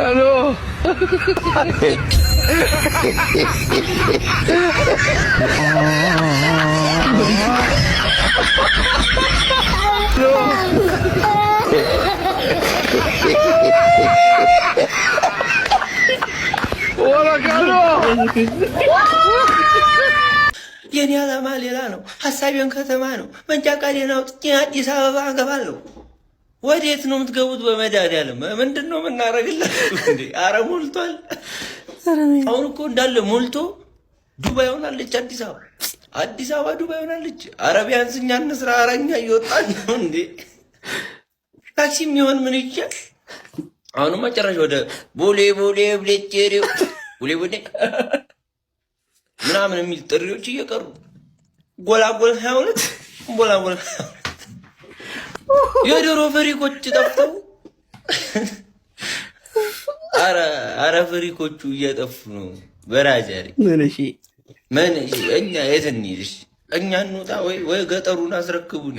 الو وراك الو የኔ ዓላማ ሌላ ነው። ሐሳቤን ከተማ ነው። መንጃ ፈቃዴን አውጥቼ አዲስ አበባ እገባለሁ። ወዴት ነው የምትገቡት? በመድኃኒዓለም ምንድን ነው የምናደርግላችሁ እንዴ? አረ ሞልቷል። አሁን እኮ እንዳለ ሞልቶ ዱባይ ሆናለች አዲስ አበባ። አዲስ አበባ ዱባይ ሆናለች። አረ ቢያንስ እኛ እንስራ። አረ እኛ እየወጣን ነው እንዴ? ታክሲ የሚሆን ምን ይቻል? አሁንማ ጭራሽ ወደ ቦሌ ብሌቼሪው ቦሌ ምናምን የሚል ጥሪዎች እየቀሩ ጎላጎል 22 ጎላጎል የዶሮ ፍሪኮች ጠፍተው፣ አረ ፍሪኮቹ እየጠፉ ነው። በራጃሪ ምን እኛ የት እንሂድ? እኛ እንውጣ ወይ ገጠሩን አስረክቡን።